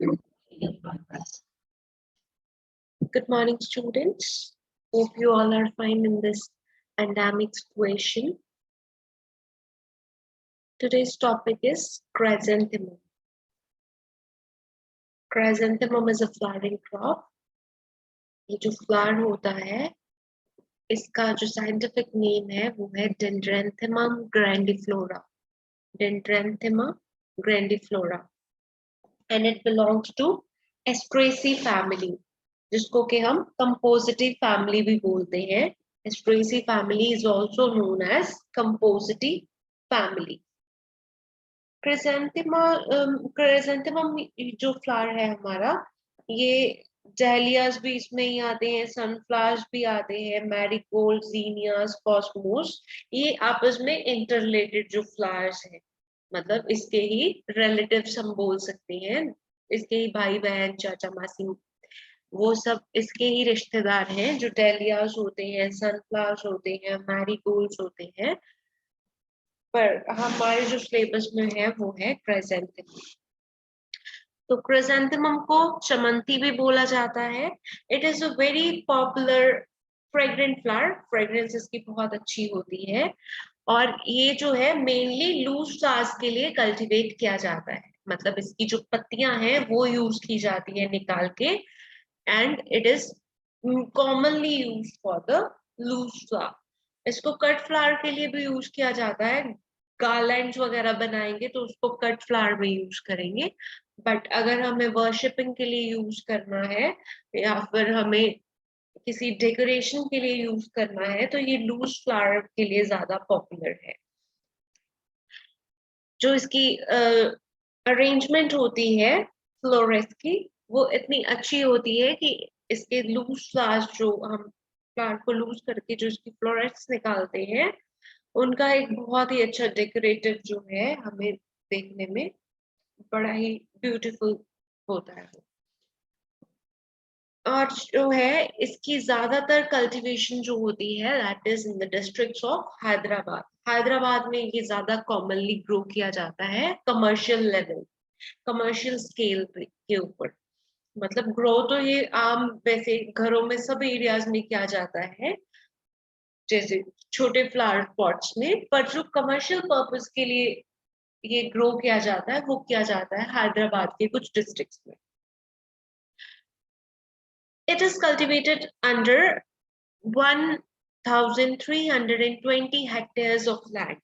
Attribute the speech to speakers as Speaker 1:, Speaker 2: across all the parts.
Speaker 1: Good morning, students. Hope you all are fine in this pandemic situation. Today's topic is chrysanthemum. Chrysanthemum is a flowering crop. ये जो flower होता है, इसका जो scientific name है वो है Dendranthemum grandiflora. Dendranthemum grandiflora, and it belongs to Asteraceae family, जिसको कि हम Compositae family भी बोलते हैं. Asteraceae family is also known as Compositae family. Chrysanthemum जो फ्लावर है हमारा, ये डैलियास भी इसमें ही आते हैं, सनफ्लावर्स भी आते हैं, मैरीगोल्ड, जीनियास, कॉस्मोस, ये आपस में इंटररिलेटेड जो फ्लावर्स हैं, मतलब इसके ही रिलेटिव्स हम बोल सकते हैं, इसके ही भाई बहन, चाचा मासी, वो सब इसके ही रिश्तेदार हैं. जो डैलियास होते हैं, सनफ्लावर्स होते हैं, मैरीगोल्ड्स होते हैं, पर हमारे जो सिलेबस में है वो है क्राइसेंथेमम. तो क्राइसेंथेमम को चमंती भी बोला जाता है. It is a very popular fragrant flower. Fragrance इसकी बहुत अच्छी होती है, और ये जो है मेनली लूज फ्लावर्स के लिए कल्टीवेट किया जाता है. मतलब इसकी जो पत्तियां हैं वो यूज की जाती है निकाल के, and it is commonly use for the loose flower. इसको कट फ्लावर के लिए भी यूज किया जाता है. गार्लैंड्स वगैरह बनाएंगे तो उसको कट फ्लावर में यूज करेंगे, बट अगर हमें वर्शिपिंग के लिए यूज करना है या फिर हमें किसी डेकोरेशन के लिए यूज करना है तो ये लूज फ्लावर के लिए ज्यादा पॉपुलर है. जो इसकी अरेंजमेंट होती है फ्लोरेस की, वो इतनी अच्छी होती है कि इसके लूज फ्लावर्स, जो हम फ्लावर को लूज करके जो इसकी फ्लोरेट्स निकालते हैं, उनका एक बहुत ही अच्छा डेकोरेटिव जो है, हमें देखने में बड़ा ही ब्यूटीफुल होता है. और जो है इसकी ज्यादातर कल्टीवेशन जो होती है that is in the districts of Hyderabad. Hyderabad में ये ज्यादा कॉमनली ग्रो किया जाता है कमर्शियल लेवल, कमर्शियल स्केल के ऊपर. मतलब ग्रो तो ये आम वैसे घरों में सब एरियाज में किया जाता है, जैसे छोटे फ्लावर पॉट्स में, पर जो कमर्शियल पर्पस के लिए ये ग्रो किया जाता है वो किया जाता है हैदराबाद के कुछ डिस्ट्रिक्ट्स में. It is cultivated under 1,320 hectares of land.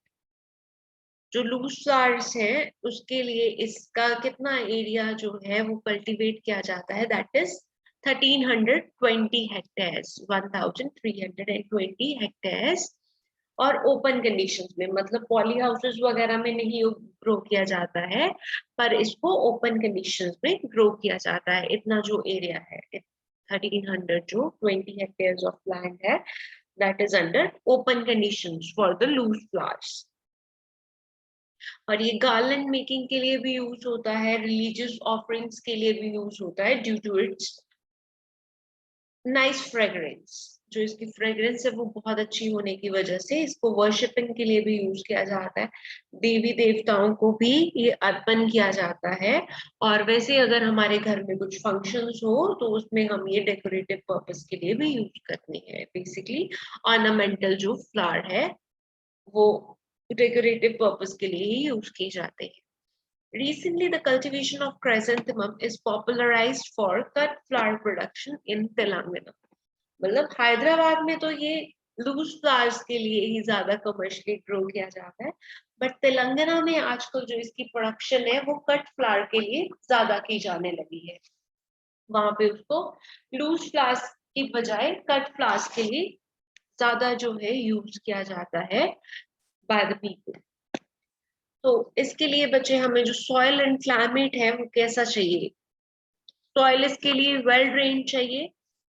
Speaker 1: जो लूज फ्लावर्स है उसके लिए इसका कितना एरिया जो है वो कल्टीवेट किया जाता है, दैट इज 1320 हेक्टेयर्स, 1320 हेक्टेयर्स. और ओपन कंडीशंस में, मतलब पॉली हाउसेस वगैरह में नहीं ग्रो किया जाता है, पर इसको ओपन कंडीशंस में ग्रो किया जाता है. इतना जो एरिया है 1300 जो 20 hectares of land है, that is under open conditions for the loose flowers. और ये गार्लैंड मेकिंग के लिए भी यूज होता है, रिलीजियस ऑफरिंग्स के लिए भी यूज होता है due to its nice fragrance. जो इसकी फ्रेग्रेंस है वो बहुत अच्छी होने की वजह से इसको वर्शिपिंग के लिए भी यूज किया जाता है. देवी देवताओं को भी ये अर्पण किया जाता है. और वैसे अगर हमारे घर में कुछ फंक्शंस हो तो उसमें हम ये डेकोरेटिव पर्पस के लिए भी यूज करते हैं. बेसिकली ऑर्नामेंटल जो फ्लावर है वो डेकोरेटिव पर्पस के लिए ही यूज किए जाते हैं. Recently, the cultivation of chrysanthemum is popularized for cut flower production in Telangana. मतलब हैदराबाद में तो ये लूज फ्लावर्स के लिए ही ज्यादा कमर्शियली ग्रो किया जाता है, बट तेलंगाना में आजकल जो इसकी प्रोडक्शन है वो कट फ्लावर के लिए ज्यादा की जाने लगी है. वहां पे उसको लूज फ्लावर्स की बजाय कट फ्लावर्स के लिए ज्यादा जो है यूज किया जाता है बाय द पीपल. तो इसके लिए बच्चे हमें जो सॉइल एंड क्लाइमेट है वो कैसा चाहिए. सॉइल इसके लिए वेल ड्रेन्ड चाहिए,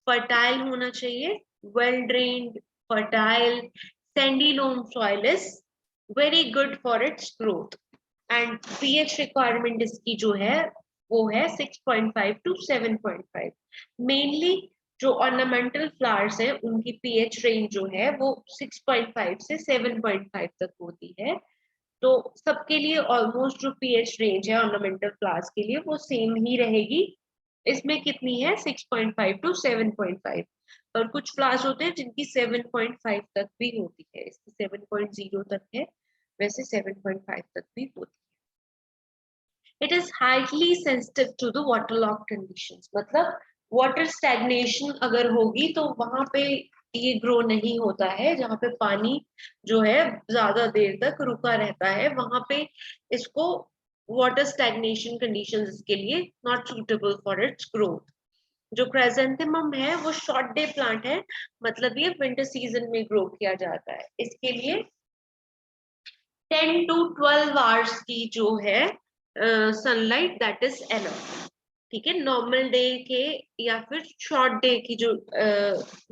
Speaker 1: फर्टाइल होना चाहिए. Well drained, fertile, sandy loam soil is very good for its growth. And pH requirement इसकी जो है वो है 6.5 to 7.5. मेनली जो ऑर्नामेंटल फ्लावर्स हैं उनकी पीएच रेंज जो है वो 6.5 से 7.5 तक होती है. तो सबके लिए ऑलमोस्ट जो पीएच रेंज है ऑर्नामेंटल फ्लावर्स के लिए वो सेम ही रहेगी। इसमें कितनी है 6.5 टू 7.5, और कुछ फ्लावर्स होते हैं जिनकी 7.5 तक भी होती है, इसकी 7.0 तक है, वैसे 7.5 तक भी होती है। It is highly sensitive to the water log conditions, मतलब वाटर स्टैग्नेशन अगर होगी तो वहां पे ये ग्रो नहीं होता है, जहाँ पे पानी जो है ज्यादा देर तक रुका रहता है वहां पे इसको वाटर स्टैग्नेशन कंडीशंस के लिए not suitable for its growth. जो क्राइजेंथेमम है वो शॉर्ट डे प्लांट है, मतलब ये विंटर सीजन में ग्रो किया जाता है। इसके लिए 10 टू 12 आवर्स की जो है सनलाइट दैट इज एनफ। ठीक है, नॉर्मल डे के या फिर शॉर्ट डे की जो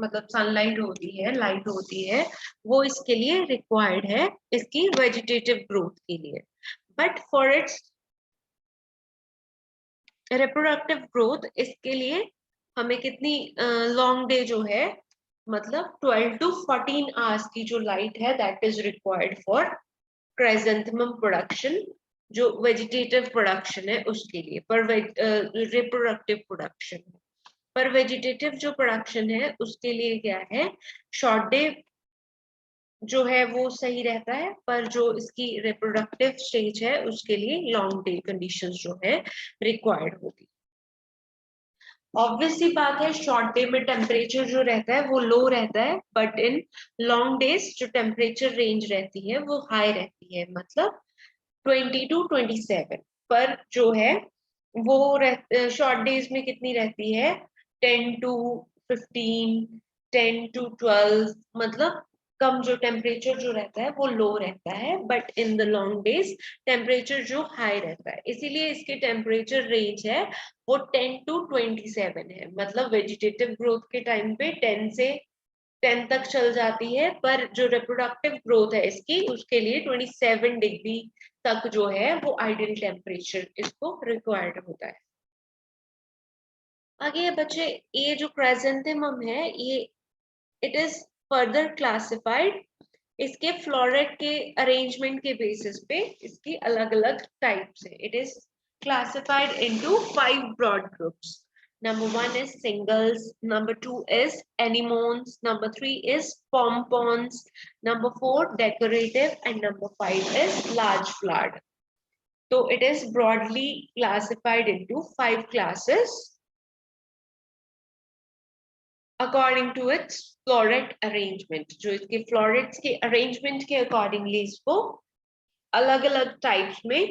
Speaker 1: मतलब सनलाइट होती है, लाइट होती है, वो इसके लिए रिक्वायर्ड है इसकी वेजिटेटिव ग्रोथ के लिए। But for its reproductive growth इसके लिए हमें कितनी लॉन्ग डे जो है, मतलब 12 टू 14 आवर्स की जो लाइट है that is required for chrysanthemum production, जो वेजिटेटिव प्रोडक्शन है उसके लिए। पर रिप्रोडक्टिव प्रोडक्शन, पर वेजिटेटिव जो प्रोडक्शन है उसके लिए क्या है, शॉर्ट डे जो है वो सही रहता है, पर जो इसकी रिप्रोडक्टिव स्टेज है उसके लिए लॉन्ग डे कंडीशंस जो है रिक्वायर्ड होगी। ऑब्वियस सी बात है, शॉर्ट डे में टेम्परेचर जो रहता है वो लो रहता है, बट इन लॉन्ग डेज जो टेम्परेचर रेंज रहती है वो हाई रहती है, मतलब 20 टू 27। पर जो है वो शॉर्ट डेज में कितनी रहती है, 10 टू 15, 10 टू 12, मतलब कम जो टेम्परेचर जो रहता है वो लो रहता है, but in the long days temperature जो हाई रहता है, इसीलिए इसकी टेम्परेचर रेंज है वो 10 टू 27 है। मतलब वेजिटेटिव ग्रोथ के टाइम पे 10 तक चल जाती है, पर जो रिप्रोडक्टिव ग्रोथ है इसकी उसके लिए 27 डिग्री तक जो है वो आइडियल टेम्परेचर इसको रिक्वायर्ड होता है। आगे बच्चे, ये जो क्राइजेंथेमम है ये इट इज फर्दर क्लासिफाइड, इसके फ्लोरेट के अरेंजमेंट के बेसिस पे इसकी अलग अलग टाइप्स है। It is classified into 5 broad groups. Number 1 is singles, number 2 is anemones, number 3 is pompons, number 4 decorative, and number 5 is large flowered. So it is broadly classified into 5 classes according to its floret arrangement. जो इसके florets के arrangement के accordingly इसको अलग अलग types में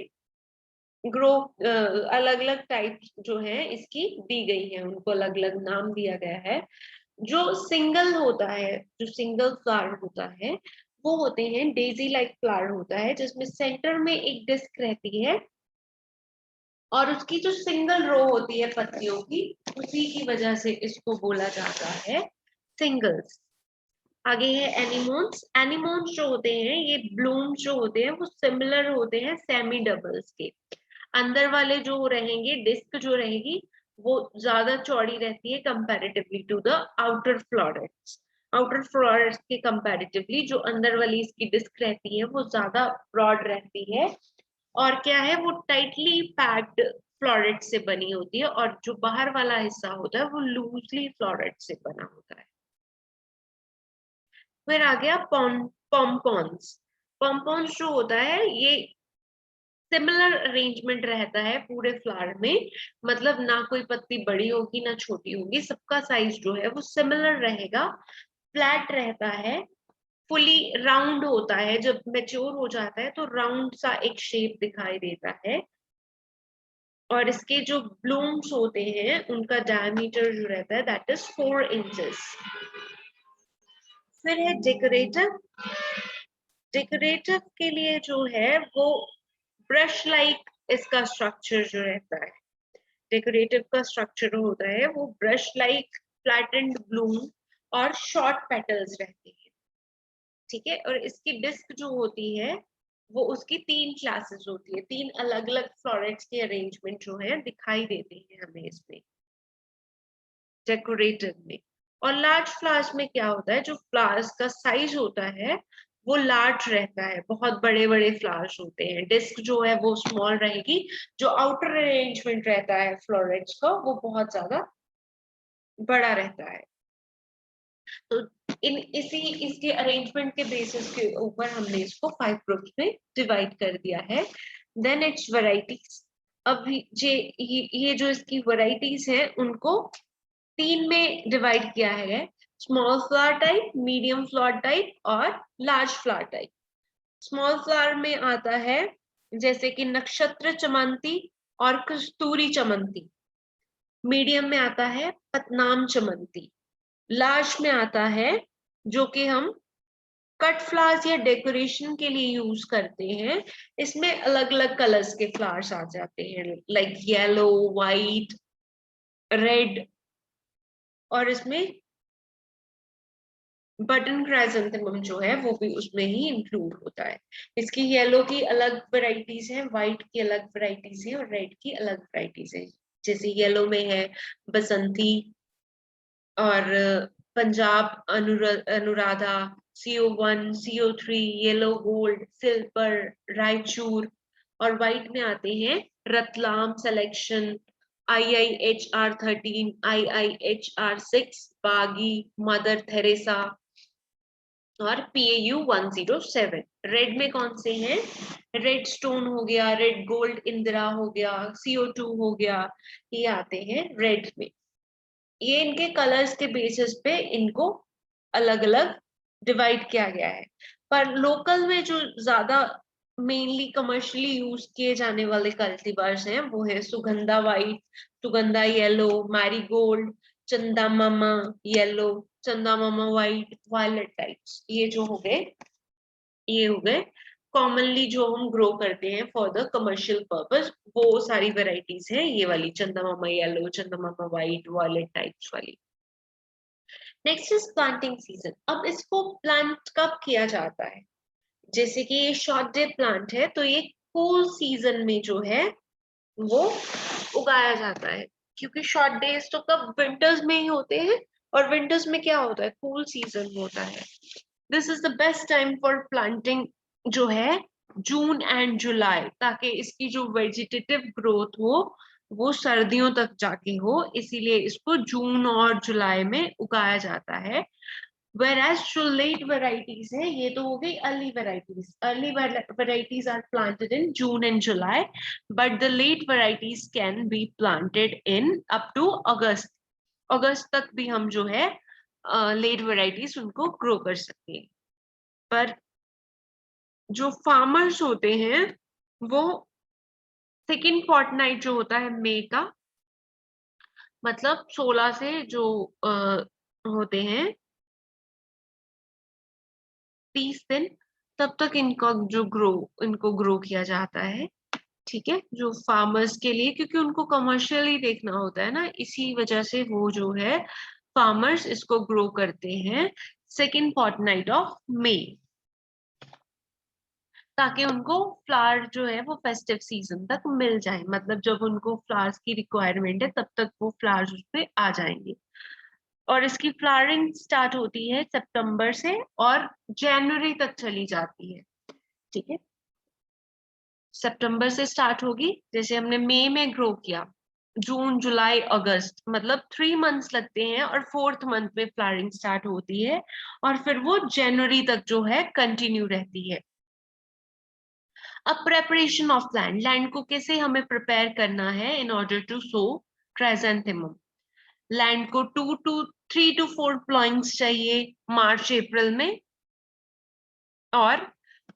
Speaker 1: grow, अलग अलग टाइप्स जो है इसकी दी गई है, उनको अलग अलग नाम दिया गया है। जो सिंगल होता है, जो सिंगल फ्लावर होता है वो होते हैं डेजी लाइक फ्लावर होता है, जिसमें सेंटर में एक डिस्क रहती है और उसकी जो सिंगल रो होती है पत्तियों की, उसी की वजह से इसको बोला जाता है सिंगल्स। आगे है एनिमोन्स। एनिमोन्स जो होते हैं ये ब्लूम्स जो होते हैं वो सिमिलर होते हैं सेमी डबल्स के। अंदर वाले जो रहेंगे, डिस्क जो रहेगी वो ज्यादा चौड़ी रहती है comparatively to the outer florets. Outer florets के कंपैरेटिवली जो अंदर वाली इसकी डिस्क रहती है वो ज्यादा ब्रॉड रहती है, और क्या है वो टाइटली पैक्ड फ्लोरेट से बनी होती है, और जो बाहर वाला हिस्सा होता है वो लूजली फ्लोरेट से बना होता है। फिर आ गया पॉम्पॉन्स। पॉम्पॉन्स जो होता है ये सिमिलर अरेंजमेंट रहता है पूरे फ्लावर में, मतलब ना कोई पत्ती बड़ी होगी ना छोटी होगी, सबका साइज जो है वो सिमिलर रहेगा, फ्लैट रहता है, फुली राउंड होता है, जब मैच्योर हो जाता है तो राउंड सा एक शेप दिखाई देता है, और इसके जो ब्लूम्स होते हैं उनका डायमीटर जो रहता है दैट इज 4 इंचेस। फिर है डेकोरेटिव। डेकोरेटिव के लिए जो है वो ब्रश लाइक इसका स्ट्रक्चर जो रहता है, डेकोरेटिव का स्ट्रक्चर होता है वो ब्रश लाइक फ्लैटेंड ब्लूम और शॉर्ट पेटल्स रहती है। ठीक है, और इसकी डिस्क जो होती है वो उसकी 3 क्लासेस होती है, 3 अलग अलग फ्लोरेट्स के अरेंजमेंट जो है दिखाई देते हैं हमें इसमें डेकोरेटिव में। और लार्ज फ्लावर्स में क्या होता है, जो फ्लावर्स का साइज होता है वो लार्ज रहता है, बहुत बड़े बड़े फ्लावर्स होते हैं। डिस्क जो है वो स्मॉल रहेगी, जो आउटर अरेंजमेंट रहता है फ्लोरेट्स का वो बहुत ज्यादा बड़ा रहता है। तो इसके अरेंजमेंट के बेसिस के ऊपर हमने इसको 5 ग्रुप्स में डिवाइड कर दिया है। Then its varieties. अब ये जो इसकी वैरायटीज हैं उनको 3 में डिवाइड किया है, small flower type, medium flower type और large flower type. Small flower में आता है जैसे कि नक्षत्र चमंती और कस्तूरी चमंती। मीडियम में आता है पतनाम चमंती। लार्ज में आता है जो कि हम कट फ्लावर्स या डेकोरेशन के लिए यूज करते हैं। इसमें अलग अलग कलर्स के फ्लावर्स आ जाते हैं, लाइक येलो, वाइट, रेड, और इसमें बटन क्राइसेंथेमम जो है वो भी उसमें ही इंक्लूड होता है। इसकी येलो की अलग वैरायटीज है, वाइट की अलग वैरायटीज है और रेड की अलग वैरायटीज है। जैसे येलो में है बसंती और Punjab Anuradha, CO1, CO3, yellow gold, silver, Raichur. और व्हाइट में आते हैं रतलाम सिलेक्शन, IIHR13, IIHR6, बागी, मदर थेरेसा और PAU 107। रेड में कौन से हैं? रेड स्टोन हो गया, रेड गोल्ड इंदिरा हो गया, CO2 हो गया, ये आते हैं रेड में। ये इनके कलर्स के बेसिस पे इनको अलग अलग डिवाइड किया गया है। पर लोकल में जो ज्यादा मेनली कमर्शियली यूज किए जाने वाले कल्टीवर्स हैं वो है Sugandha white, Sugandha yellow, marigold, चंदा मामा येलो, चंदा मामा वाइट, वायलेट टाइप्स। ये हो गए कॉमनली जो हम ग्रो करते हैं फॉर द कमर्शियल पर्पस। वो सारी वेराइटीज है ये वाली, चंदा मामा येलो, चंदा मामा वाइट, वायलेट टाइप्स वाली। Next is planting season. अब इसको प्लांट कब किया जाता है? जैसे कि ये शॉर्ट डे प्लांट है तो ये कूल सीजन में जो है वो उगाया जाता है, क्योंकि शॉर्ट डेज तो कब विंटर्स में ही होते हैं, और विंटर्स में क्या होता है? कूल सीजन होता है। This is the best time for planting जो है जून एंड जुलाई, ताकि इसकी जो वेजिटेटिव ग्रोथ हो वो सर्दियों तक जाके हो, इसीलिए इसको जून और जुलाई में उगाया जाता है। Whereas जो late varieties है ये तो हो गई early varieties. Early varieties are planted in June and July, but the late varieties can be planted in up to August. अगस्त तक भी हम जो है लेट वेराइटीज उनको ग्रो कर सकते हैं। पर जो फार्मर्स होते हैं वो सेकेंड फोर्टनाइट जो होता है मई का, मतलब 16 से जो होते हैं 30 दिन, तब तक इनको ग्रो किया जाता है। ठीक है, जो फार्मर्स के लिए, क्योंकि उनको कमर्शियली देखना होता है ना, इसी वजह से वो जो है फार्मर्स इसको ग्रो करते हैं सेकेंड फोर्टनाइट ऑफ मई, ताकि उनको फ्लावर जो है वो फेस्टिव सीजन तक मिल जाए। मतलब जब उनको फ्लावर्स की रिक्वायरमेंट है तब तक वो फ्लावर्स उस पे आ जाएंगे। और इसकी फ्लावरिंग स्टार्ट होती है सितंबर से और जनवरी तक चली जाती है। ठीक है, सितंबर से स्टार्ट होगी, जैसे हमने मई में ग्रो किया, जून जुलाई अगस्त, मतलब 3 मंथ्स लगते हैं, और 4th मंथ में फ्लावरिंग स्टार्ट होती है और फिर वो जनवरी तक जो है कंटिन्यू रहती है। अब प्रेपरेशन ऑफ लैंड, लैंड को कैसे हमें प्रिपेयर करना है in order to sow chrysanthemum. Land को 3 to 4 प्लॉइंग्स चाहिए मार्च अप्रैल में, और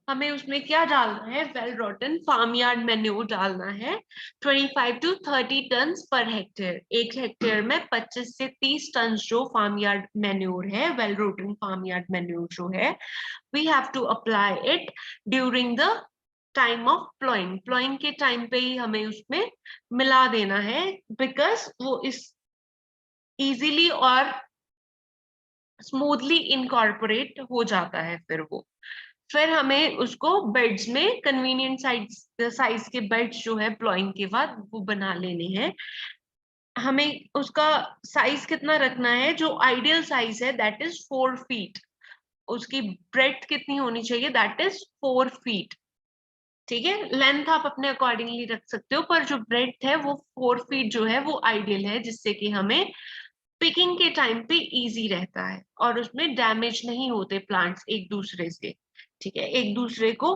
Speaker 1: हमें उसमें क्या डालना है? Well rotten farm yard manure डालना है, 25 to 30 टन पर हेक्टेयर। एक हेक्टेयर में 25 से 30 टन जो फार्म यार्ड मैन्योर है, well rotten farm yard manure जो है, we have to apply it during the time of ploughing. Ploughing के टाइम पे ही हमें उसमें मिला देना है, बिकॉज वो इस इजीली और स्मूथली इनकॉर्पोरेट हो जाता है। फिर हमें उसको बेड्स में कन्वीनियंट साइज के बेड्स जो है प्लॉइंग के बाद वो बना लेने हैं। हमें उसका साइज कितना रखना है? जो आइडियल साइज है दैट इज 4 फीट। उसकी ब्रेड्थ कितनी होनी चाहिए, दैट इज 4 फीट। ठीक है, लेंथ आप अपने अकॉर्डिंगली रख सकते हो, पर जो ब्रेड्थ है वो 4 फीट जो है वो आइडियल है, जिससे कि हमें पिकिंग के टाइम पे इजी रहता है और उसमें डैमेज नहीं होते प्लांट्स एक दूसरे से। ठीक है, एक दूसरे को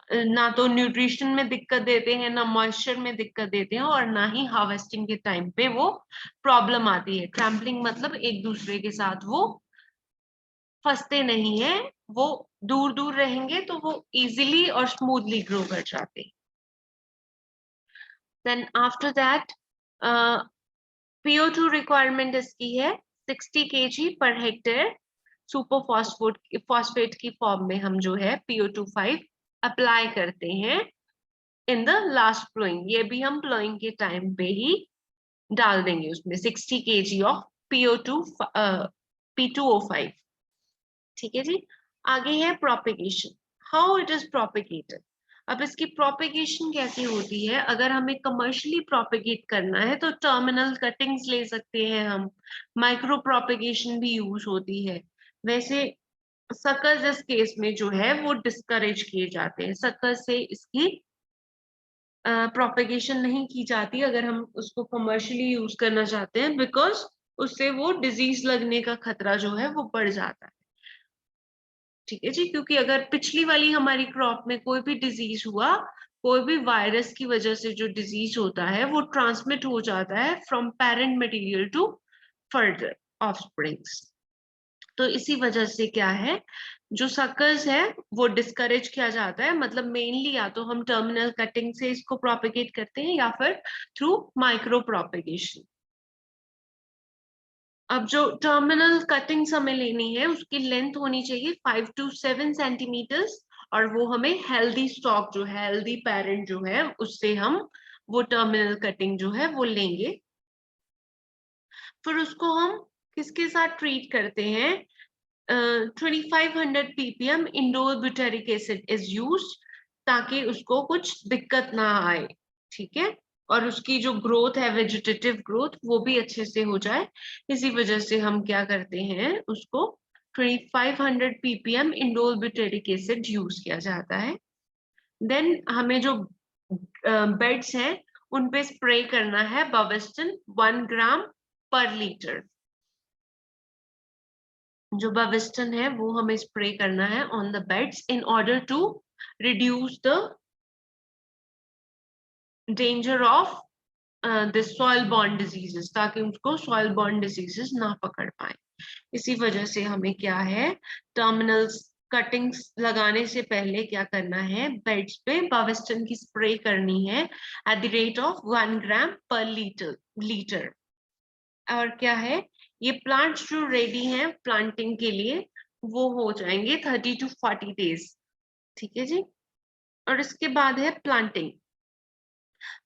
Speaker 1: ना तो न्यूट्रिशन में दिक्कत देते हैं, ना मॉइस्चर में दिक्कत देते हैं, और ना ही हार्वेस्टिंग के टाइम पे वो प्रॉब्लम आती है। ट्रैम्पलिंग मतलब एक दूसरे के साथ वो फंसते नहीं है, वो दूर दूर रहेंगे तो वो इजीली और स्मूथली ग्रो कर जाते हैं। Then after that PO2 requirement इसकी है 60 kg per hectare. Super phosphate की फॉर्म में हम जो है PO2 5 अप्लाई करते हैं इन द लास्ट प्लोइंग। ये भी हम प्लोइंग के टाइम पे ही डाल देंगे उसमें 60 kg ऑफ P2O5। ठीक है जी। आगे है propagation, how it is propagated. अब इसकी प्रोपेगेशन कैसी होती है, अगर हमें कमर्शियली प्रोपेगेट करना है तो टर्मिनल कटिंग्स ले सकते हैं हम, माइक्रो प्रोपेगेशन भी यूज होती है। वैसे सकर्स इस केस में जो है वो डिस्करेज किए जाते हैं, सकर्स से इसकी प्रोपेगेशन नहीं की जाती अगर हम उसको कमर्शियली यूज करना चाहते हैं, बिकॉज उससे वो डिजीज लगने का खतरा जो है वो बढ़ जाता है। ठीक है जी, क्योंकि अगर पिछली वाली हमारी क्रॉप में कोई भी डिजीज हुआ, कोई भी वायरस की वजह से जो डिजीज होता है वो ट्रांसमिट हो जाता है from parent material to further offsprings. तो इसी वजह से क्या है, जो सकर्स है वो डिस्करेज किया जाता है। मतलब मेनली या तो हम टर्मिनल कटिंग से इसको प्रोपेगेट करते हैं या फिर थ्रू माइक्रो प्रोपेगेशन। अब जो टर्मिनल कटिंग्स हमें लेनी है उसकी लेंथ होनी चाहिए 5 to 7 सेंटीमीटर्स, और वो हमें हेल्दी स्टॉक जो है, हेल्दी पेरेंट जो है, उससे हम वो टर्मिनल कटिंग जो है वो लेंगे। फिर उसको हम किसके साथ ट्रीट करते हैं, 2500 ppm indoor butyric acid is used, ताकि उसको कुछ दिक्कत ना आए। ठीक है, और उसकी जो ग्रोथ है, वेजिटेटिव ग्रोथ, वो भी अच्छे से हो जाए। इसी वजह से हम क्या करते हैं, उसको 2500 ppm indoor butyric acid use किया जाता है। देन हमें जो बेड्स हैं उन पे स्प्रे करना है बाविस्टिन 1 ग्राम पर लीटर। जो बाविस्टिन है वो हमें स्प्रे करना है on the beds in order to reduce the danger of this soil borne diseases, ताकि उसको सॉइल बॉर्न डिजीजेस ना पकड़ पाए। इसी वजह से हमें क्या है, टर्मिनल्स कटिंग्स लगाने से पहले क्या करना है, बेड्स पे बाविस्टिन की स्प्रे करनी है एट द रेट ऑफ 1 ग्राम पर लीटर। और क्या है, ये प्लांट्स जो रेडी हैं प्लांटिंग के लिए वो हो जाएंगे 30 to 40 डेज। ठीक है जी। और इसके बाद है प्लांटिंग।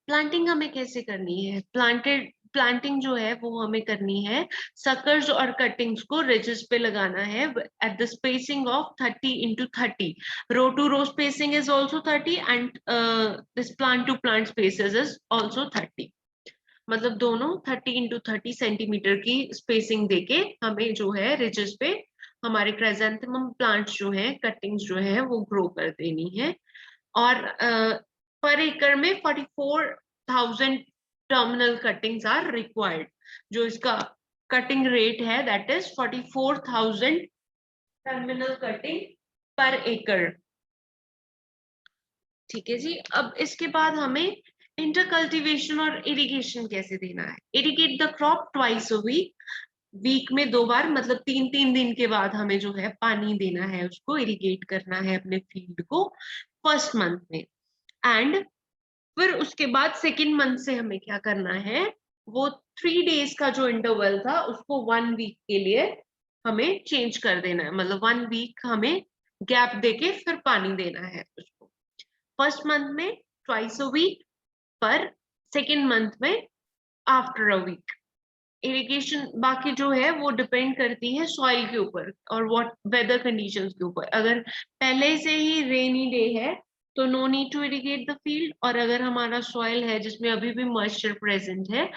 Speaker 1: प्लांटिंग हमें कैसे करनी है, प्लांटिंग जो है वो हमें करनी है, सकर्स और कटिंग्स को रिजेस पे लगाना है at the spacing of 30 into 30। Row to row spacing is also 30 and this plant to plant spaces is also 30। मतलब दोनों 30 into 30 सेंटीमीटर की स्पेसिंग देके हमें जो है रिजेस पे हमारे क्राइजेंथेमम प्लांट्स जो है, कटिंग्स जो है वो ग्रो कर देनी है। और पर एकड़ में 44,000 टर्मिनल कटिंग्स आर रिक्वायर्ड। जो इसका कटिंग रेट है that is 44,000 terminal cutting per acre. ठीक है जी। अब इसके बाद हमें इंटरकल्टिवेशन और इरिगेशन कैसे देना है। Irrigate the crop twice a week में 2 बार, मतलब 3-3 दिन के बाद हमें जो है पानी देना है, उसको इरिगेट करना है अपने फील्ड को फर्स्ट मंथ में। एंड फिर उसके बाद सेकेंड मंथ से हमें क्या करना है, वो 3 डेज का जो इंटरवल था उसको 1 वीक के लिए हमें चेंज कर देना है। मतलब 1 वीक हमें गैप देके फिर पानी देना है उसको। फर्स्ट मंथ में ट्वाइस अ वीक, पर सेकेंड मंथ में आफ्टर अ वीक। इरिगेशन बाकी जो है वो डिपेंड करती है सॉइल के ऊपर और व्हाट वेदर कंडीशंस के ऊपर। अगर पहले से ही रेनी डे है तो no need to irrigate the field, और अगर हमारा सॉइल है जिसमें अभी भी मॉइस्चर प्रेजेंट है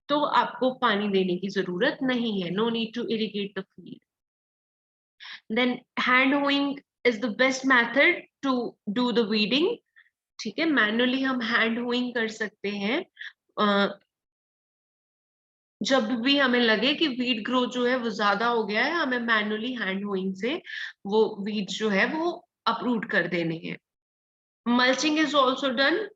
Speaker 1: तो आपको पानी देने की जरूरत नहीं है, no need to irrigate the field. Then hand hoeing is the best method to do the weeding. ठीक है, मैनुअली हम हैंड होइंग कर सकते हैं जब भी हमें लगे कि वीड ग्रोथ जो है वो ज्यादा हो गया है, हमें मैनुअली हैंड होइंग से वो वीड जो है वो अपरूट कर देने हैं। Mulching is also done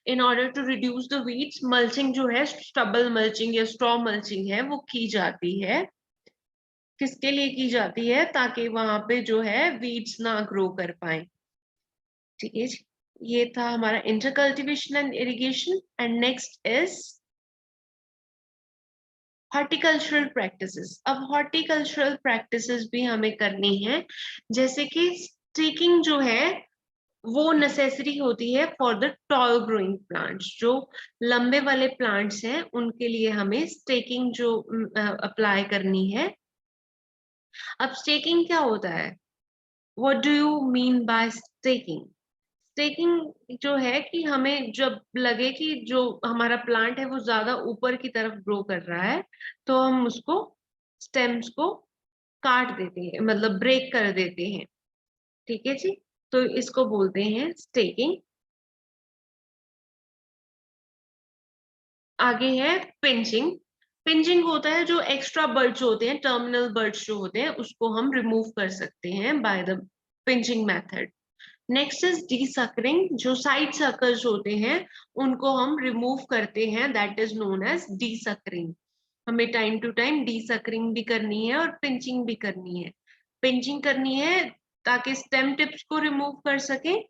Speaker 1: in order to reduce the weeds. Mulching जो है, स्टबल मल्चिंग या स्ट्रॉ मल्चिंग है, वो की जाती है। किसके लिए की जाती है? ताकि वहां पे जो है वीड्स ना ग्रो कर पाए। ठीक है जी, ये था हमारा inter cultivation and irrigation. And next is horticultural practices. अब हॉर्टिकल्चरल प्रैक्टिसेस भी हमें करनी है, जैसे कि स्टेकिंग जो है वो नेसेसरी होती है for the tall growing plants. जो लंबे वाले प्लांट्स हैं उनके लिए हमें स्टेकिंग जो अप्लाई करनी है। अब स्टेकिंग क्या होता है? What do you mean by staking? Staking जो है कि हमें जब लगे कि जो हमारा प्लांट है वो ज्यादा ऊपर की तरफ ग्रो कर रहा है, तो हम उसको स्टेम्स को काट देते हैं, मतलब ब्रेक कर देते हैं। ठीक है जी, तो इसको बोलते हैं स्टेकिंग। आगे है पिंचिंग। पिंचिंग होता है जो एक्स्ट्रा बर्ड्स होते हैं, टर्मिनल बर्ड्स जो होते हैं, उसको हम रिमूव कर सकते हैं by the pinching method. Next is desuckering. जो साइड सर्कल्स होते हैं उनको हम रिमूव करते हैं, दैट इज नोन एज डीसकरिंग। हमें टाइम टू टाइम डीसकरिंग भी करनी है और पिंचिंग भी करनी है। पिंचिंग करनी है ताकि स्टेम टिप्स को रिमूव कर सके।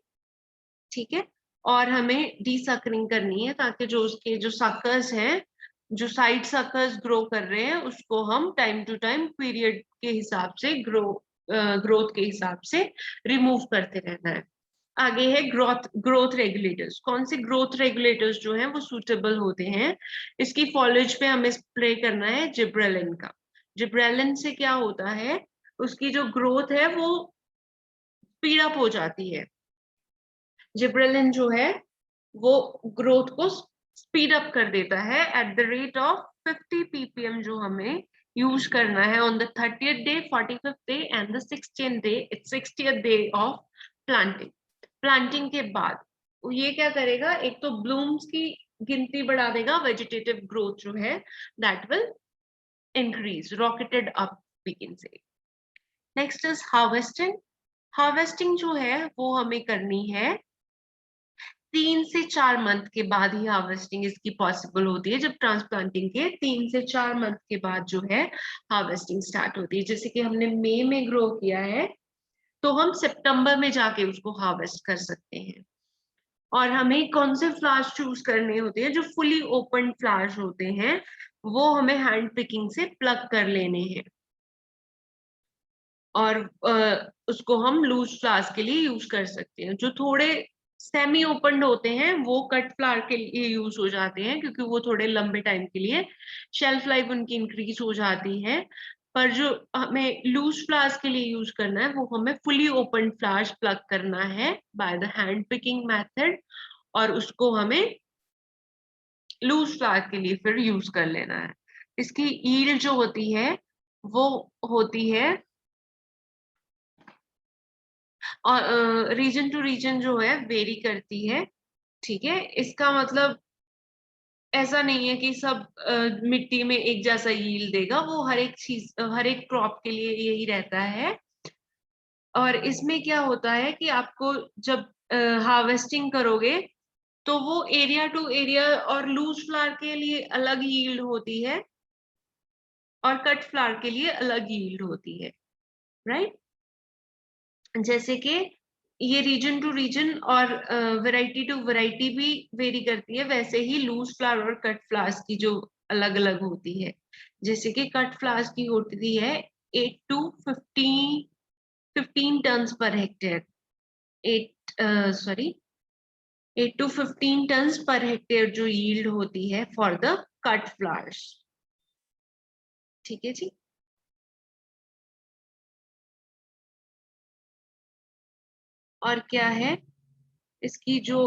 Speaker 1: ठीक है, और हमें डीसकरिंग करनी है ताकि जो उसके जो सकर्स हैं, जो साइड सकर्स ग्रो कर रहे हैं, उसको हम टाइम टू टाइम पीरियड के हिसाब से ग्रोथ के हिसाब से रिमूव करते रहना है। आगे है ग्रोथ ग्रोथ रेगुलेटर्स। कौन से ग्रोथ रेगुलेटर्स जो हैं वो सूटेबल होते हैं? इसकी फॉलेज पे हमें स्प्रे करना है जिब्रेलिन का। जिब्रेलिन से क्या होता है, उसकी जो ग्रोथ है वो स्पीड अप हो जाती है। जिब्रेलिन जो है वो ग्रोथ को स्पीड अप कर देता है at the rate of 50 ppm, जो हमें यूज करना है on the 30th day, 45th day and the 60th day of planting. Planting के बाद ये क्या करेगा, एक तो ब्लूम्स की गिनती बढ़ा देगा, वेजिटेटिव ग्रोथ जो है that will increase, rocketed up we can say. Next is harvesting. Harvesting जो है वो हमें करनी है 3 से 4 मंथ के बाद ही हार्वेस्टिंग इसकी पॉसिबल होती है। जब ट्रांसप्लांटिंग के 3 से 4 मंथ के बाद जो है हार्वेस्टिंग स्टार्ट होती है। जैसे कि हमने मई में ग्रो किया है, तो हम सितंबर में जाके उसको हार्वेस्ट कर सकते हैं। और हमें कौन से फ्लावर्स चूज करने होते हैं? जो फुली ओपन फ्लावर्स होते हैं वो हमें हैंड पिकिंग से प्लग कर लेने हैं, और उसको हम लूज फ्लावर्स के लिए यूज कर सकते हैं। जो थोड़े सेमी ओपन होते हैं वो कट फ्लावर के लिए यूज हो जाते हैं, क्योंकि वो थोड़े लंबे टाइम के लिए शेल्फ लाइफ उनकी इंक्रीज हो जाती है। पर जो हमें लूज फ्लावर्स के लिए यूज करना है वो हमें फुली ओपन फ्लावर्स प्लग करना है by the hand picking method, और उसको हमें लूज फ्लावर के लिए फिर यूज कर लेना है। इसकी ईल्ड जो होती है वो होती है, और रीजन टू रीजन जो है वेरी करती है। ठीक है, इसका मतलब ऐसा नहीं है कि सब मिट्टी में एक जैसा यील्ड देगा, वो हर एक चीज हर एक क्रॉप के लिए यही रहता है। और इसमें क्या होता है कि आपको जब हार्वेस्टिंग करोगे तो वो एरिया टू एरिया, और लूज फ्लावर के लिए अलग यील्ड होती है और कट फ्लावर के लिए अलग यील्ड होती है, राइट? जैसे कि ये रीजन टू रीजन और वैरायटी टू वैरायटी भी वेरी करती है, वैसे ही लूज फ्लावर और कट फ्लावर्स की जो अलग अलग होती है। जैसे कि कट फ्लावर्स की होती है 8 to 15 turns per hectare. 8 to 15 turns per hectare जो यील्ड होती है फॉर द कट फ्लावर्स। ठीक है जी। और क्या है इसकी जो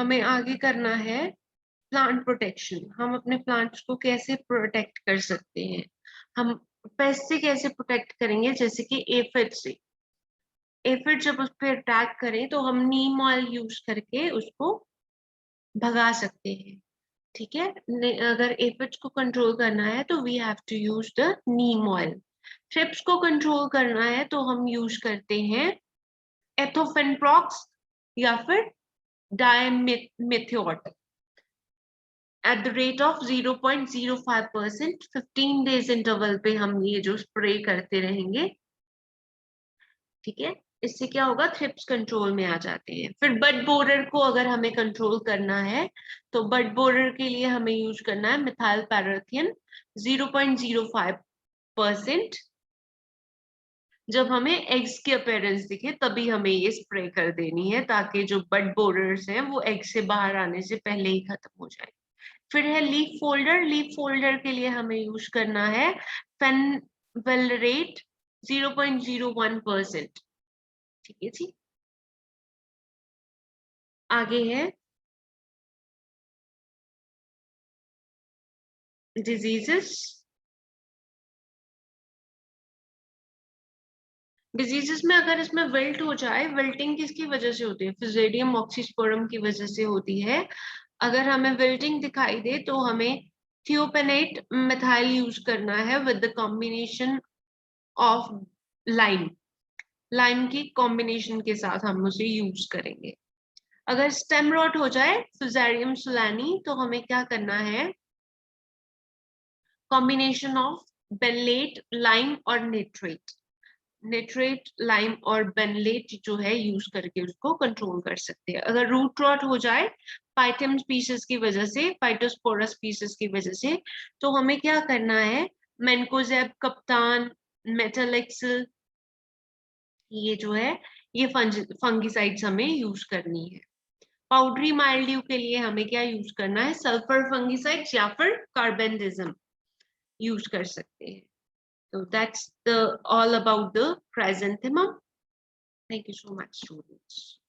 Speaker 1: हमें आगे करना है प्लांट प्रोटेक्शन। हम अपने प्लांट्स को कैसे प्रोटेक्ट कर सकते हैं? हम पेस्ट से कैसे प्रोटेक्ट करेंगे? जैसे कि एफिड से। एफिड जब उस पर अटैक करें तो हम नीम ऑयल यूज करके उसको भगा सकते हैं। ठीक है, अगर एफिड्स को कंट्रोल करना है तो we have to use the neem oil. Thrips को कंट्रोल करना है तो हम यूज करते हैं एथोफेनप्रॉक्स या फिर dimethoate at the rate of 0.05%। 15 days interval पे हम ये जो स्प्रे करते रहेंगे। ठीक है, इससे क्या होगा, थ्रिप्स कंट्रोल में आ जाते हैं। फिर बड बोरर को अगर हमें कंट्रोल करना है तो बड बोरर के लिए हमें यूज करना है मिथाइल पैराथियन 0.05%। जब हमें एग्स की अपीयरेंस दिखे तभी हमें ये स्प्रे कर देनी है, ताकि जो बड बोरर्स हैं वो एग से बाहर आने से पहले ही खत्म हो जाए। फिर है लीफ फोल्डर। लीफ फोल्डर के लिए हमें यूज करना है फेनवेलरेट 0.01%। ठीक है जी। आगे है डिजीजेस। डिजीजेस में अगर इसमें विल्ट हो जाए, विल्टिंग किसकी वजह से होती है? फिजेडियम ऑक्सीस्पोरम की वजह से होती है। अगर हमें विल्टिंग दिखाई दे तो हमें थियोपेनेट मिथाइल यूज करना है with the combination of lime. Lime की कॉम्बिनेशन के साथ हम उसे यूज करेंगे। अगर स्टेम रॉट हो जाए, फिजेरियम सोलानी, तो हमें क्या करना है, कॉम्बिनेशन ऑफ बेनलेट, लाइम और नेट्रेट। नेट्रेट, लाइम और बेनलेट जो है यूज करके उसको कंट्रोल कर सकते हैं। अगर रूट रॉट हो जाए पाइथम स्पीसीज की वजह से, फाइटोस्पोरा स्पीसीज की वजह से, तो हमें क्या करना है, मैनकोजेब, कप्तान, मेटालेक्स, ये जो है ये फंगिसाइड्स हमें यूज करनी है। पाउडरी माइल्ड्यू के लिए हमें क्या यूज करना है, सल्फर फंगिसाइड्स या फिर कार्बेंडिज्म यूज कर सकते हैं। तो that's the all about the chrysanthemum. Thank you so much, students.